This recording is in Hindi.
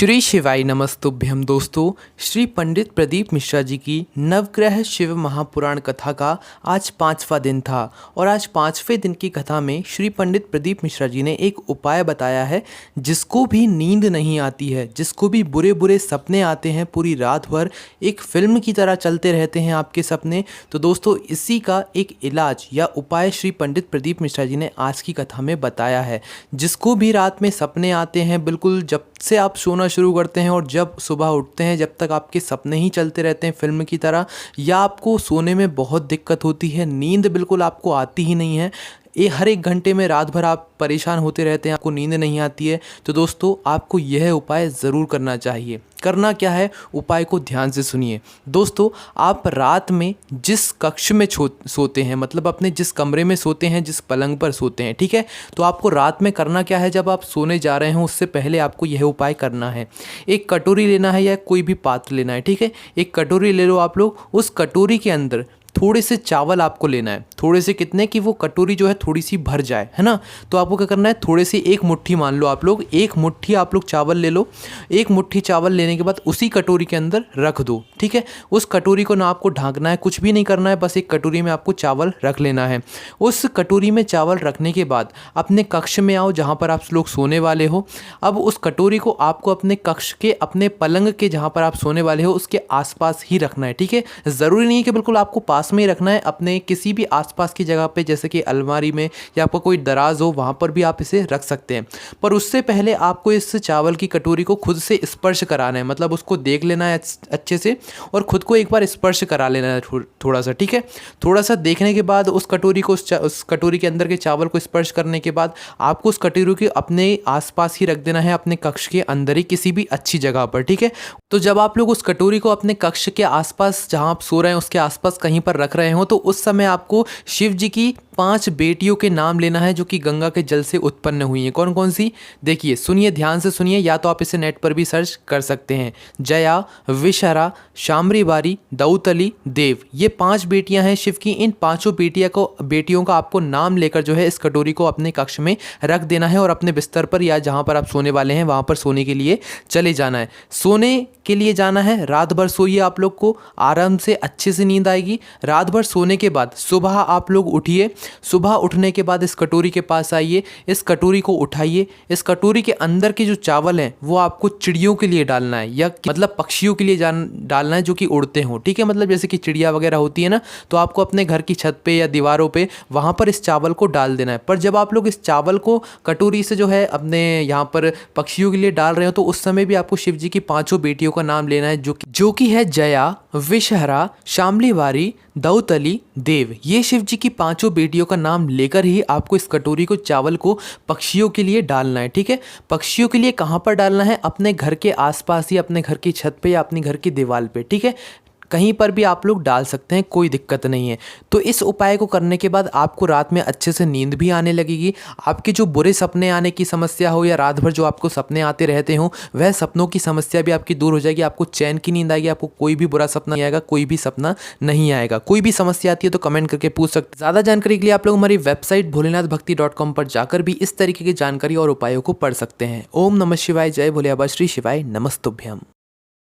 श्री शिवाय नमस्तुभ्यम। दोस्तों, श्री पंडित प्रदीप मिश्रा जी की नवग्रह शिव महापुराण कथा का आज 5वां दिन था और आज 5वें दिन की कथा में श्री पंडित प्रदीप मिश्रा जी ने एक उपाय बताया है। जिसको भी नींद नहीं आती है, जिसको भी बुरे बुरे सपने आते हैं, पूरी रात भर एक फिल्म की तरह चलते रहते हैं आपके सपने, तो दोस्तों इसी का एक इलाज या उपाय श्री पंडित प्रदीप मिश्रा जी ने आज की कथा में बताया है। जिसको भी रात में सपने आते हैं, बिल्कुल जब से आप सोना शुरू करते हैं और जब सुबह उठते हैं, जब तक आपके सपने ही चलते रहते हैं फिल्म की तरह, या आपको सोने में बहुत दिक्कत होती है, नींद बिल्कुल आपको आती ही नहीं है, ये हर एक घंटे में रात भर आप परेशान होते रहते हैं, आपको नींद नहीं आती है, तो दोस्तों आपको यह उपाय ज़रूर करना चाहिए। करना क्या है, उपाय को ध्यान से सुनिए। दोस्तों, आप रात में जिस कक्ष में सोते हैं, मतलब अपने जिस कमरे में सोते हैं, जिस पलंग पर सोते हैं, ठीक है, तो आपको रात में करना क्या है, जब आप सोने जा रहे हैं उससे पहले आपको यह उपाय करना है। एक कटोरी लेना है या कोई भी पात्र लेना है, ठीक है, एक कटोरी ले लो आप लोग। उस कटोरी के अंदर थोड़े से चावल आपको लेना है। थोड़े से कितने कि वो कटोरी जो है थोड़ी सी भर जाए, है ना। तो आपको क्या करना है, थोड़े से एक मुट्ठी मान लो आप लोग, एक मुट्ठी आप लोग चावल ले लो। एक मुट्ठी चावल लेने के बाद उसी कटोरी के अंदर रख दो, ठीक है। उस कटोरी को ना आपको ढांकना है, कुछ भी नहीं करना है, बस एक कटोरी में आपको चावल रख लेना है। उस कटोरी में चावल रखने के बाद अपने कक्ष में आओ जहाँ पर आप लोग सोने वाले हो। अब उस कटोरी को आपको अपने कक्ष के, अपने पलंग के जहाँ पर आप सोने वाले हो उसके आसपास ही रखना है, ठीक है। ज़रूरी नहीं है कि बिल्कुल आपको पास में ही रखना है, अपने किसी भी आसपास की जगह पे, जैसे कि अलमारी में या आपका कोई दराज हो, वहाँ पर भी आप इसे रख सकते हैं। पर उससे पहले आपको इस चावल की कटोरी को खुद से स्पर्श कराना है, मतलब उसको देख लेना है अच्छे से और खुद को एक बार स्पर्श करा लेना है थोड़ा सा, ठीक है। थोड़ा सा देखने के बाद उस कटोरी को, उस कटोरी के अंदर के चावल को स्पर्श करने के बाद आपको उस कटोरी को अपने आसपास ही रख देना है, अपने कक्ष के अंदर ही किसी भी अच्छी जगह पर, ठीक है। तो जब आप लोग उस कटोरी को अपने कक्ष के आसपास, जहाँ आप सो रहे हैं उसके आसपास कहीं पर रख रहे हो, तो उस समय आपको शिव जी की 5 बेटियों के नाम लेना है जो कि गंगा के जल से उत्पन्न हुई हैं। कौन कौन सी, देखिए, सुनिए, ध्यान से सुनिए, या तो आप इसे नेट पर भी सर्च कर सकते हैं। जया, विषहरा, शाम्भवी, दौतली, देव, ये 5 बेटियां हैं शिव की। इन 5 बेटियों का आपको नाम लेकर जो है इस कटोरी को अपने कक्ष में रख देना है और अपने बिस्तर पर या जहां पर आप सोने वाले हैं वहां पर सोने के लिए चले जाना है। सोने के लिए जाना है, रात भर सोइए, आप लोग को आराम से अच्छे से नींद आएगी। रात भर सोने के बाद सुबह आप लोग उठिए। सुबह उठने के बाद इस कटोरी के पास आइए, इस कटोरी को उठाइए। इस कटोरी के अंदर के जो चावल हैं वो आपको चिड़ियों के लिए डालना है, या मतलब पक्षियों के लिए डालना है जो कि उड़ते हों, ठीक है। मतलब जैसे कि चिड़िया वगैरह होती है ना, तो आपको अपने घर की छत पे या दीवारों पे वहाँ पर इस चावल को डाल देना है। पर जब आप लोग इस चावल को कटोरी से जो है अपने यहाँ पर पक्षियों के लिए डाल रहे हो, तो उस समय भी आपको शिव जी की 5 बेटियों का नाम लेना है, जो कि है जया, विषहरा, शाम्भवी, दौतली, देव। ये शिव जी की 5 बेटियों का नाम लेकर ही आपको इस कटोरी को, चावल को पक्षियों के लिए डालना है, ठीक है। पक्षियों के लिए कहाँ पर डालना है, अपने घर के आसपास ही, अपने घर की छत पे या अपने घर की दीवार पे, ठीक है। कहीं पर भी आप लोग डाल सकते हैं, कोई दिक्कत नहीं है। तो इस उपाय को करने के बाद आपको रात में अच्छे से नींद भी आने लगेगी। आपके जो बुरे सपने आने की समस्या हो या रात भर जो आपको सपने आते रहते हो, वह सपनों की समस्या भी आपकी दूर हो जाएगी। आपको चैन की नींद आएगी, आपको कोई भी बुरा सपना नहीं आएगा, कोई भी सपना नहीं आएगा। कोई भी समस्या आती है तो कमेंट करके पूछ सकते हैं। ज़्यादा जानकारी के लिए आप लोग हमारी वेबसाइट भोलेनाथभक्ति.com पर जाकर भी इस तरीके की जानकारी और उपायों को पढ़ सकते हैं। ओम नमः शिवाय, जय भोले बाबा, श्री शिवाय नमस्तुभ्यम।